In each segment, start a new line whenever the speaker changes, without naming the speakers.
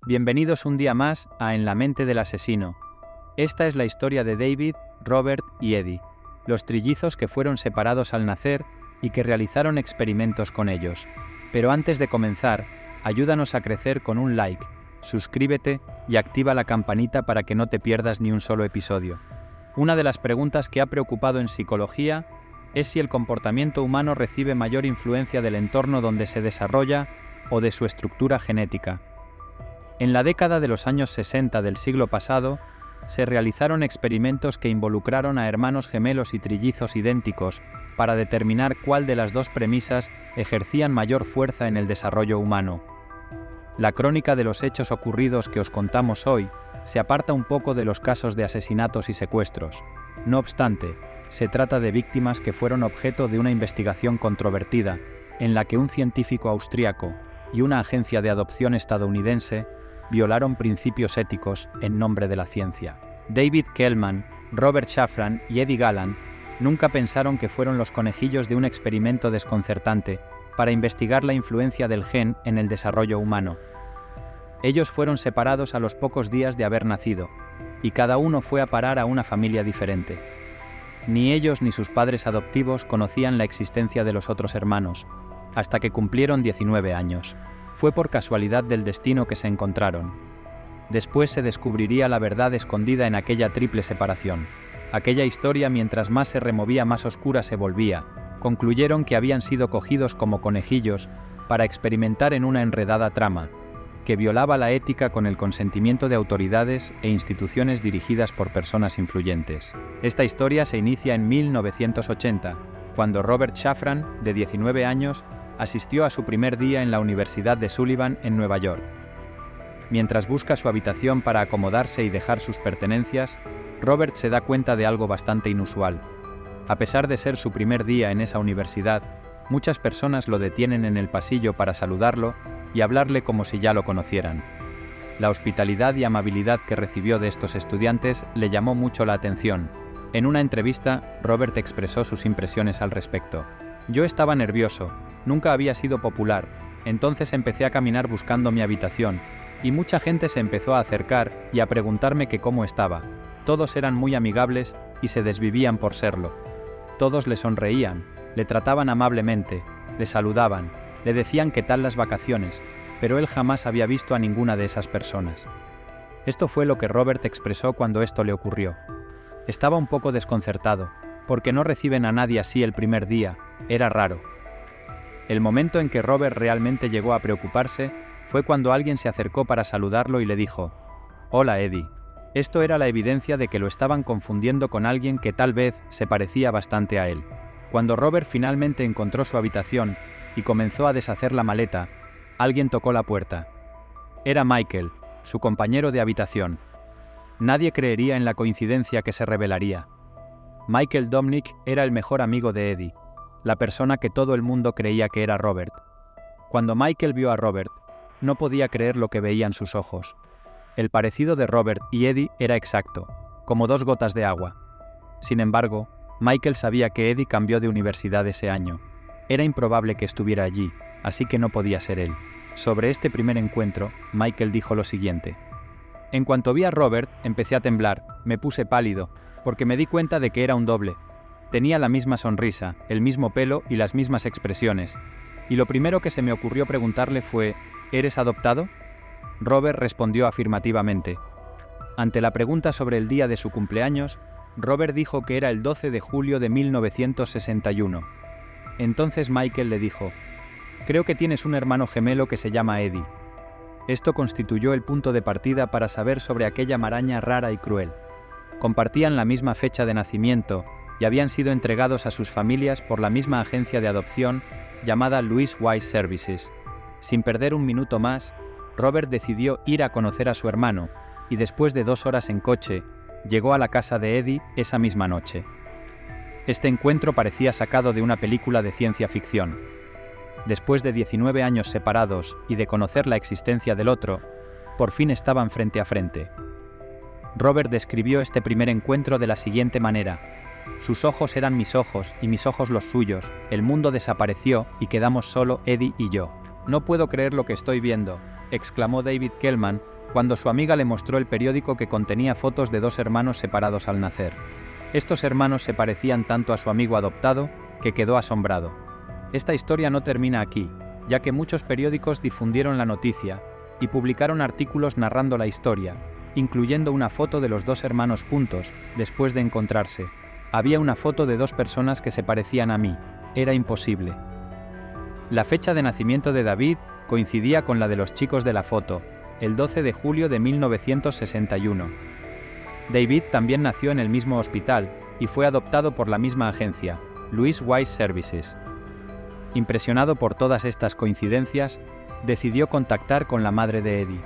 Bienvenidos un día más a En la mente del asesino. Esta es la historia de David, Robert y Eddie, los trillizos que fueron separados al nacer y que realizaron experimentos con ellos. Pero antes de comenzar, ayúdanos a crecer con un like, suscríbete y activa la campanita para que no te pierdas ni un solo episodio. Una de las preguntas que ha preocupado en psicología es si el comportamiento humano recibe mayor influencia del entorno donde se desarrolla o de su estructura genética. En la década de los años 60 del siglo pasado, se realizaron experimentos que involucraron a hermanos gemelos y trillizos idénticos para determinar cuál de las dos premisas ejercían mayor fuerza en el desarrollo humano. La crónica de los hechos ocurridos que os contamos hoy se aparta un poco de los casos de asesinatos y secuestros. No obstante, se trata de víctimas que fueron objeto de una investigación controvertida, en la que un científico austríaco y una agencia de adopción estadounidense violaron principios éticos en nombre de la ciencia. David Kellman, Robert Shafran y Eddie Gallant nunca pensaron que fueron los conejillos de un experimento desconcertante para investigar la influencia del gen en el desarrollo humano. Ellos fueron separados a los pocos días de haber nacido, y cada uno fue a parar a una familia diferente. Ni ellos ni sus padres adoptivos conocían la existencia de los otros hermanos, hasta que cumplieron 19 años. Fue por casualidad del destino que se encontraron. Después se descubriría la verdad escondida en aquella triple separación. Aquella historia, mientras más se removía, más oscura se volvía. Concluyeron que habían sido cogidos como conejillos para experimentar en una enredada trama, que violaba la ética con el consentimiento de autoridades e instituciones dirigidas por personas influyentes. Esta historia se inicia en 1980, cuando Robert Shafran, de 19 años, asistió a su primer día en la Universidad de Sullivan en Nueva York. Mientras busca su habitación para acomodarse y dejar sus pertenencias, Robert se da cuenta de algo bastante inusual. A pesar de ser su primer día en esa universidad, muchas personas lo detienen en el pasillo para saludarlo y hablarle como si ya lo conocieran. La hospitalidad y amabilidad que recibió de estos estudiantes le llamó mucho la atención. En una entrevista, Robert expresó sus impresiones al respecto. «Yo estaba nervioso. Nunca había sido popular, entonces empecé a caminar buscando mi habitación, y mucha gente se empezó a acercar y a preguntarme que cómo estaba. Todos eran muy amigables y se desvivían por serlo. Todos le sonreían, le trataban amablemente, le saludaban, le decían qué tal las vacaciones, pero él jamás había visto a ninguna de esas personas». Esto fue lo que Robert expresó cuando esto le ocurrió. Estaba un poco desconcertado, porque no reciben a nadie así el primer día, era raro. El momento en que Robert realmente llegó a preocuparse fue cuando alguien se acercó para saludarlo y le dijo: «Hola, Eddie». Esto era la evidencia de que lo estaban confundiendo con alguien que tal vez se parecía bastante a él. Cuando Robert finalmente encontró su habitación y comenzó a deshacer la maleta, alguien tocó la puerta. Era Michael, su compañero de habitación. Nadie creería en la coincidencia que se revelaría. Michael Domnick era el mejor amigo de Eddie, la persona que todo el mundo creía que era Robert. Cuando Michael vio a Robert, no podía creer lo que veían sus ojos. El parecido de Robert y Eddie era exacto, como dos gotas de agua. Sin embargo, Michael sabía que Eddie cambió de universidad ese año. Era improbable que estuviera allí, así que no podía ser él. Sobre este primer encuentro, Michael dijo lo siguiente: «En cuanto vi a Robert, empecé a temblar, me puse pálido, porque me di cuenta de que era un doble. Tenía la misma sonrisa, el mismo pelo y las mismas expresiones. Y lo primero que se me ocurrió preguntarle fue: ¿eres adoptado?». Robert respondió afirmativamente. Ante la pregunta sobre el día de su cumpleaños, Robert dijo que era el 12 de julio de 1961. Entonces Michael le dijo: «Creo que tienes un hermano gemelo que se llama Eddie». Esto constituyó el punto de partida para saber sobre aquella maraña rara y cruel. Compartían la misma fecha de nacimiento y habían sido entregados a sus familias por la misma agencia de adopción llamada Louis Wise Services. Sin perder un minuto más, Robert decidió ir a conocer a su hermano y después de 2 horas en coche, llegó a la casa de Eddie esa misma noche. Este encuentro parecía sacado de una película de ciencia ficción. Después de 19 años separados y de conocer la existencia del otro, por fin estaban frente a frente. Robert describió este primer encuentro de la siguiente manera: «Sus ojos eran mis ojos y mis ojos los suyos, el mundo desapareció y quedamos solo Eddie y yo. No puedo creer lo que estoy viendo», exclamó David Kellman cuando su amiga le mostró el periódico que contenía fotos de dos hermanos separados al nacer. Estos hermanos se parecían tanto a su amigo adoptado que quedó asombrado. Esta historia no termina aquí, ya que muchos periódicos difundieron la noticia y publicaron artículos narrando la historia, incluyendo una foto de los dos hermanos juntos, después de encontrarse. Había una foto de dos personas que se parecían a mí. Era imposible. La fecha de nacimiento de David coincidía con la de los chicos de la foto, el 12 de julio de 1961. David también nació en el mismo hospital y fue adoptado por la misma agencia, Louis Wise Services. Impresionado por todas estas coincidencias, decidió contactar con la madre de Eddie.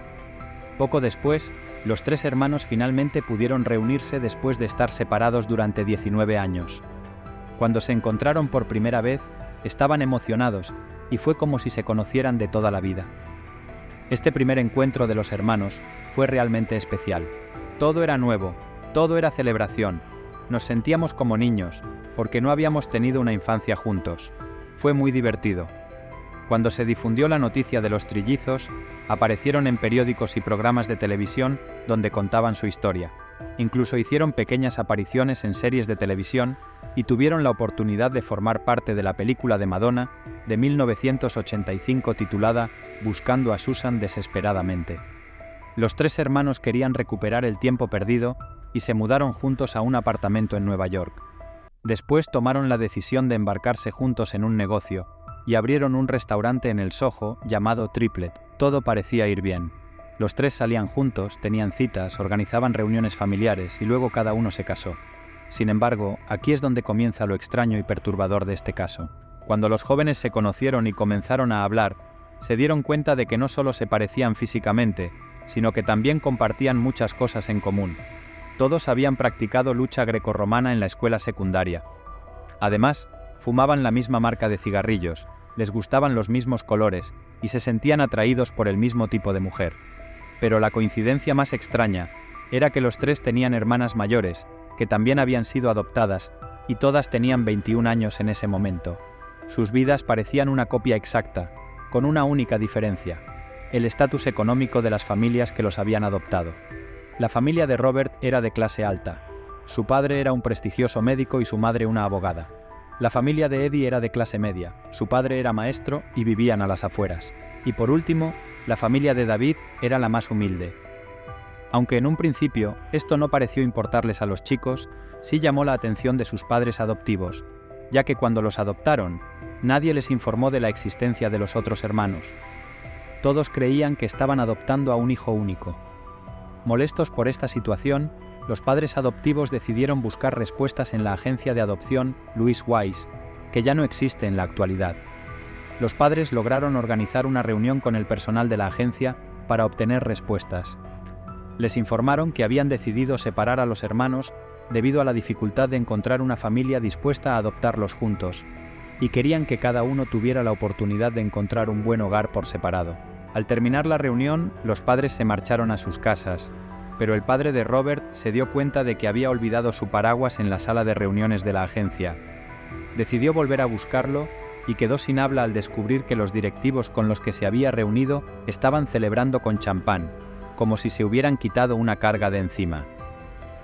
Poco después, los tres hermanos finalmente pudieron reunirse después de estar separados durante 19 años. Cuando se encontraron por primera vez, estaban emocionados y fue como si se conocieran de toda la vida. Este primer encuentro de los hermanos fue realmente especial. Todo era nuevo, todo era celebración. Nos sentíamos como niños, porque no habíamos tenido una infancia juntos. Fue muy divertido. Cuando se difundió la noticia de los trillizos, aparecieron en periódicos y programas de televisión donde contaban su historia. Incluso hicieron pequeñas apariciones en series de televisión y tuvieron la oportunidad de formar parte de la película de Madonna de 1985 titulada Buscando a Susan desesperadamente. Los tres hermanos querían recuperar el tiempo perdido y se mudaron juntos a un apartamento en Nueva York. Después tomaron la decisión de embarcarse juntos en un negocio y abrieron un restaurante en el Soho llamado Triplet. Todo parecía ir bien. Los tres salían juntos, tenían citas, organizaban reuniones familiares y luego cada uno se casó. Sin embargo, aquí es donde comienza lo extraño y perturbador de este caso. Cuando los jóvenes se conocieron y comenzaron a hablar, se dieron cuenta de que no solo se parecían físicamente, sino que también compartían muchas cosas en común. Todos habían practicado lucha grecorromana en la escuela secundaria. Además, fumaban la misma marca de cigarrillos, les gustaban los mismos colores y se sentían atraídos por el mismo tipo de mujer. Pero la coincidencia más extraña era que los tres tenían hermanas mayores, que también habían sido adoptadas, y todas tenían 21 años en ese momento. Sus vidas parecían una copia exacta, con una única diferencia: el estatus económico de las familias que los habían adoptado. La familia de Robert era de clase alta. Su padre era un prestigioso médico y su madre una abogada. La familia de Eddie era de clase media, su padre era maestro y vivían a las afueras. Y por último, la familia de David era la más humilde. Aunque en un principio esto no pareció importarles a los chicos, sí llamó la atención de sus padres adoptivos, ya que cuando los adoptaron, nadie les informó de la existencia de los otros hermanos. Todos creían que estaban adoptando a un hijo único. Molestos por esta situación, los padres adoptivos decidieron buscar respuestas en la agencia de adopción Louis Wise, que ya no existe en la actualidad. Los padres lograron organizar una reunión con el personal de la agencia para obtener respuestas. Les informaron que habían decidido separar a los hermanos debido a la dificultad de encontrar una familia dispuesta a adoptarlos juntos, y querían que cada uno tuviera la oportunidad de encontrar un buen hogar por separado. Al terminar la reunión, los padres se marcharon a sus casas, pero el padre de Robert se dio cuenta de que había olvidado su paraguas en la sala de reuniones de la agencia. Decidió volver a buscarlo y quedó sin habla al descubrir que los directivos con los que se había reunido estaban celebrando con champán, como si se hubieran quitado una carga de encima.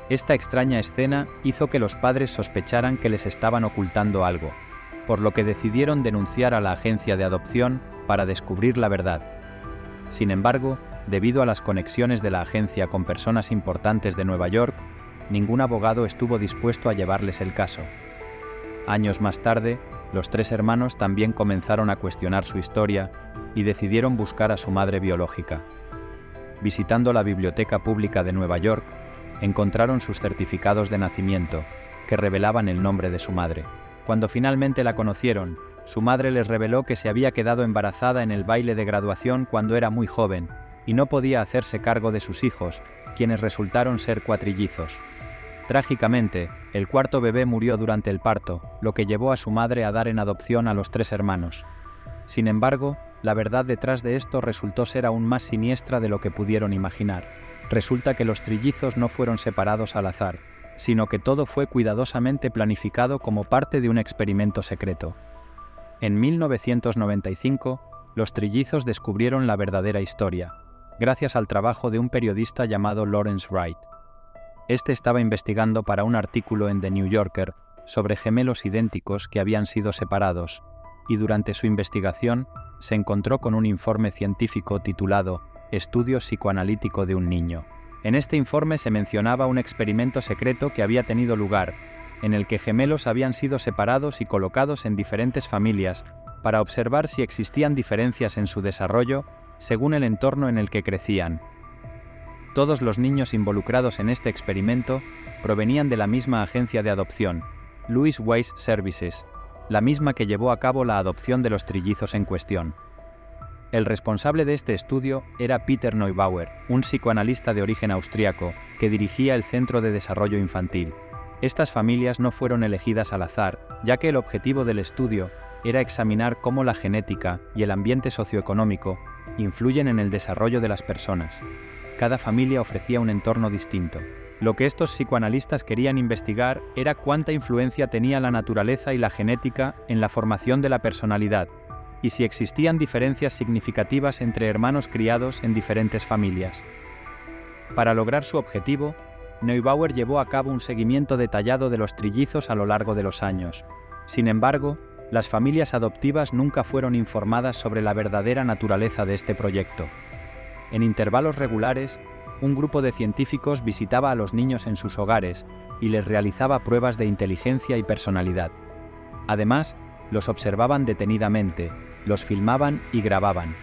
Esta extraña escena hizo que los padres sospecharan que les estaban ocultando algo, por lo que decidieron denunciar a la agencia de adopción para descubrir la verdad. Sin embargo, debido a las conexiones de la agencia con personas importantes de Nueva York, ningún abogado estuvo dispuesto a llevarles el caso. Años más tarde, los tres hermanos también comenzaron a cuestionar su historia y decidieron buscar a su madre biológica. Visitando la Biblioteca Pública de Nueva York, encontraron sus certificados de nacimiento, que revelaban el nombre de su madre. Cuando finalmente la conocieron, su madre les reveló que se había quedado embarazada en el baile de graduación cuando era muy joven y no podía hacerse cargo de sus hijos, quienes resultaron ser cuatrillizos. Trágicamente, el cuarto bebé murió durante el parto, lo que llevó a su madre a dar en adopción a los tres hermanos. Sin embargo, la verdad detrás de esto resultó ser aún más siniestra de lo que pudieron imaginar. Resulta que los trillizos no fueron separados al azar, sino que todo fue cuidadosamente planificado como parte de un experimento secreto. En 1995, los trillizos descubrieron la verdadera historia. gracias al trabajo de un periodista llamado Lawrence Wright. Este estaba investigando para un artículo en The New Yorker sobre gemelos idénticos que habían sido separados, y durante su investigación se encontró con un informe científico titulado Estudio psicoanalítico de un niño. En este informe se mencionaba un experimento secreto que había tenido lugar, en el que gemelos habían sido separados y colocados en diferentes familias para observar si existían diferencias en su desarrollo según el entorno en el que crecían. Todos los niños involucrados en este experimento provenían de la misma agencia de adopción, Louis Wise Services, la misma que llevó a cabo la adopción de los trillizos en cuestión. El responsable de este estudio era Peter Neubauer, un psicoanalista de origen austríaco que dirigía el Centro de Desarrollo Infantil. Estas familias no fueron elegidas al azar, ya que el objetivo del estudio era examinar cómo la genética y el ambiente socioeconómico influyen en el desarrollo de las personas. Cada familia ofrecía un entorno distinto. Lo que estos psicoanalistas querían investigar era cuánta influencia tenía la naturaleza y la genética en la formación de la personalidad, y si existían diferencias significativas entre hermanos criados en diferentes familias. Para lograr su objetivo, Neubauer llevó a cabo un seguimiento detallado de los trillizos a lo largo de los años. Sin embargo, las familias adoptivas nunca fueron informadas sobre la verdadera naturaleza de este proyecto. En intervalos regulares, un grupo de científicos visitaba a los niños en sus hogares y les realizaba pruebas de inteligencia y personalidad. Además, los observaban detenidamente, los filmaban y grababan.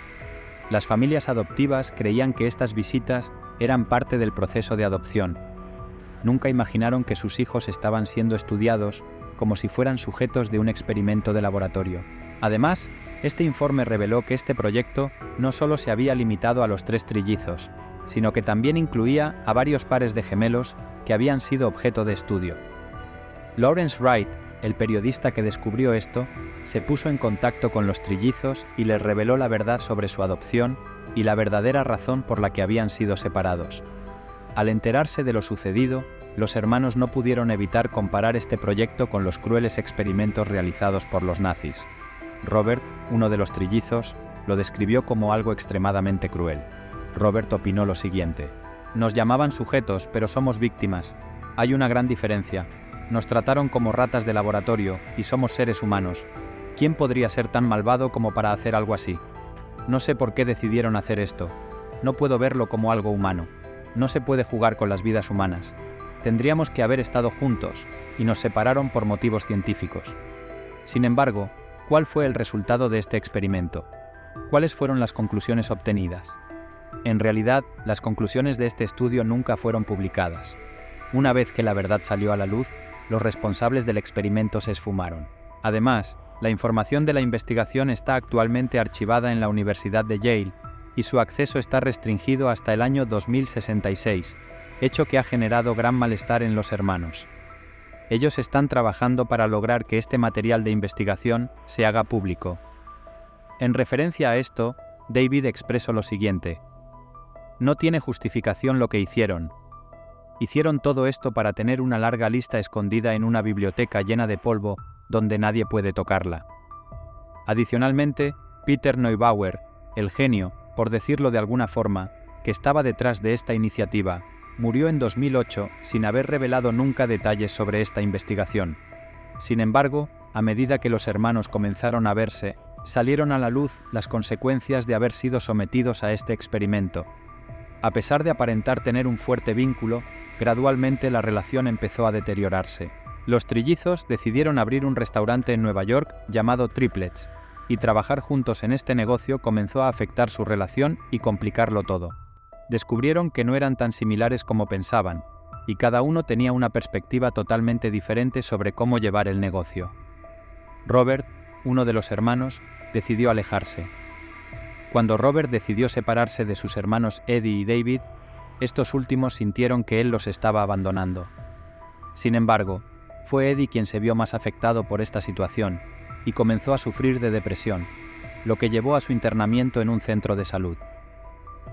Las familias adoptivas creían que estas visitas eran parte del proceso de adopción. Nunca imaginaron que sus hijos estaban siendo estudiados como si fueran sujetos de un experimento de laboratorio. Además, este informe reveló que este proyecto no solo se había limitado a los 3 trillizos, sino que también incluía a varios pares de gemelos que habían sido objeto de estudio. Lawrence Wright, el periodista que descubrió esto, se puso en contacto con los trillizos y les reveló la verdad sobre su adopción y la verdadera razón por la que habían sido separados. Al enterarse de lo sucedido, los hermanos no pudieron evitar comparar este proyecto con los crueles experimentos realizados por los nazis. Robert, uno de los trillizos, lo describió como algo extremadamente cruel. Robert opinó lo siguiente: «Nos llamaban sujetos, pero somos víctimas. Hay una gran diferencia. Nos trataron como ratas de laboratorio y somos seres humanos. ¿Quién podría ser tan malvado como para hacer algo así? No sé por qué decidieron hacer esto. No puedo verlo como algo humano. No se puede jugar con las vidas humanas. Tendríamos que haber estado juntos, y nos separaron por motivos científicos». Sin embargo, ¿cuál fue el resultado de este experimento? ¿Cuáles fueron las conclusiones obtenidas? En realidad, las conclusiones de este estudio nunca fueron publicadas. Una vez que la verdad salió a la luz, los responsables del experimento se esfumaron. Además, la información de la investigación está actualmente archivada en la Universidad de Yale y su acceso está restringido hasta el año 2066, hecho que ha generado gran malestar en los hermanos. Ellos están trabajando para lograr que este material de investigación se haga público. En referencia a esto, David expresó lo siguiente: «No tiene justificación lo que hicieron. Hicieron todo esto para tener una larga lista escondida en una biblioteca llena de polvo donde nadie puede tocarla». Adicionalmente, Peter Neubauer, el genio, por decirlo de alguna forma, que estaba detrás de esta iniciativa, murió en 2008 sin haber revelado nunca detalles sobre esta investigación. Sin embargo, a medida que los hermanos comenzaron a verse, salieron a la luz las consecuencias de haber sido sometidos a este experimento. A pesar de aparentar tener un fuerte vínculo, gradualmente la relación empezó a deteriorarse. Los trillizos decidieron abrir un restaurante en Nueva York llamado Triplets, y trabajar juntos en este negocio comenzó a afectar su relación y complicarlo todo. Descubrieron que no eran tan similares como pensaban, y cada uno tenía una perspectiva totalmente diferente sobre cómo llevar el negocio. Robert, uno de los hermanos, decidió alejarse. Cuando Robert decidió separarse de sus hermanos Eddie y David, estos últimos sintieron que él los estaba abandonando. Sin embargo, fue Eddie quien se vio más afectado por esta situación y comenzó a sufrir de depresión, lo que llevó a su internamiento en un centro de salud.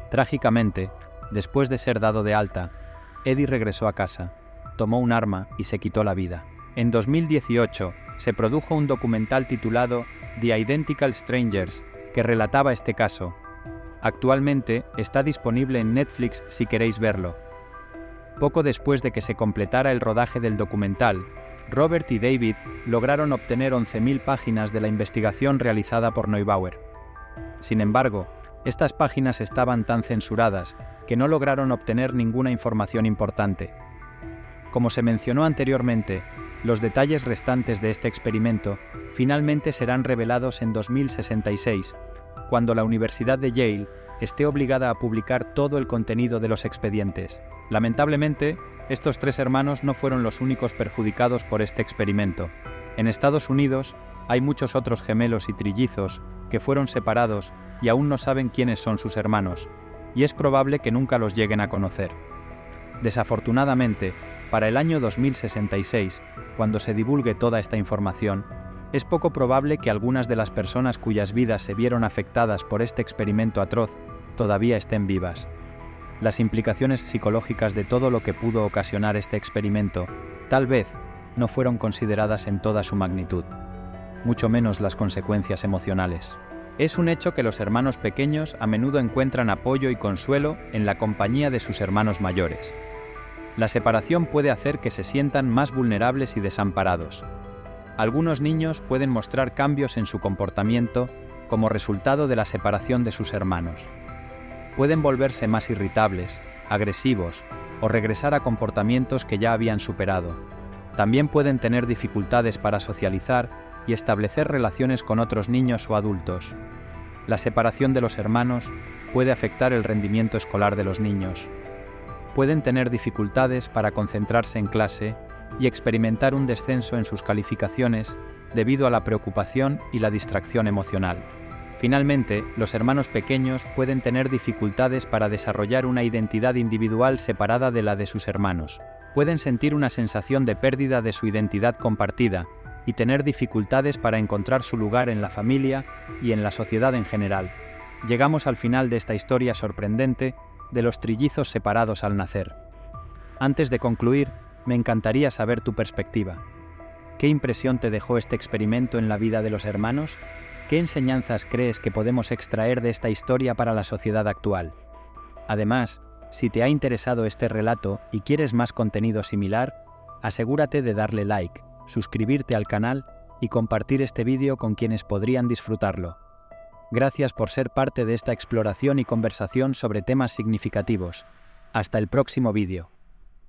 Trágicamente, después de ser dado de alta, Eddie regresó a casa, tomó un arma y se quitó la vida. En 2018, se produjo un documental titulado The Identical Strangers, que relataba este caso. Actualmente está disponible en Netflix si queréis verlo. Poco después de que se completara el rodaje del documental, Robert y David lograron obtener 11.000 páginas de la investigación realizada por Neubauer. Sin embargo, estas páginas estaban tan censuradas que no lograron obtener ninguna información importante. Como se mencionó anteriormente, los detalles restantes de este experimento finalmente serán revelados en 2066, cuando la Universidad de Yale esté obligada a publicar todo el contenido de los expedientes. Lamentablemente, estos 3 hermanos no fueron los únicos perjudicados por este experimento. En Estados Unidos, hay muchos otros gemelos y trillizos que fueron separados y aún no saben quiénes son sus hermanos, y es probable que nunca los lleguen a conocer. Desafortunadamente, para el año 2066, cuando se divulgue toda esta información, es poco probable que algunas de las personas cuyas vidas se vieron afectadas por este experimento atroz todavía estén vivas. Las implicaciones psicológicas de todo lo que pudo ocasionar este experimento tal vez no fueron consideradas en toda su magnitud, mucho menos las consecuencias emocionales. Es un hecho que los hermanos pequeños a menudo encuentran apoyo y consuelo en la compañía de sus hermanos mayores. La separación puede hacer que se sientan más vulnerables y desamparados. Algunos niños pueden mostrar cambios en su comportamiento como resultado de la separación de sus hermanos. Pueden volverse más irritables, agresivos o regresar a comportamientos que ya habían superado. También pueden tener dificultades para socializar y establecer relaciones con otros niños o adultos. La separación de los hermanos puede afectar el rendimiento escolar de los niños. Pueden tener dificultades para concentrarse en clase y experimentar un descenso en sus calificaciones debido a la preocupación y la distracción emocional. Finalmente, los hermanos pequeños pueden tener dificultades para desarrollar una identidad individual separada de la de sus hermanos. Pueden sentir una sensación de pérdida de su identidad compartida y tener dificultades para encontrar su lugar en la familia y en la sociedad en general. Llegamos al final de esta historia sorprendente de los trillizos separados al nacer. Antes de concluir, me encantaría saber tu perspectiva. ¿Qué impresión te dejó este experimento en la vida de los hermanos? ¿Qué enseñanzas crees que podemos extraer de esta historia para la sociedad actual? Además, si te ha interesado este relato y quieres más contenido similar, asegúrate de darle like, suscribirte al canal y compartir este vídeo con quienes podrían disfrutarlo. Gracias por ser parte de esta exploración y conversación sobre temas significativos. Hasta el próximo vídeo.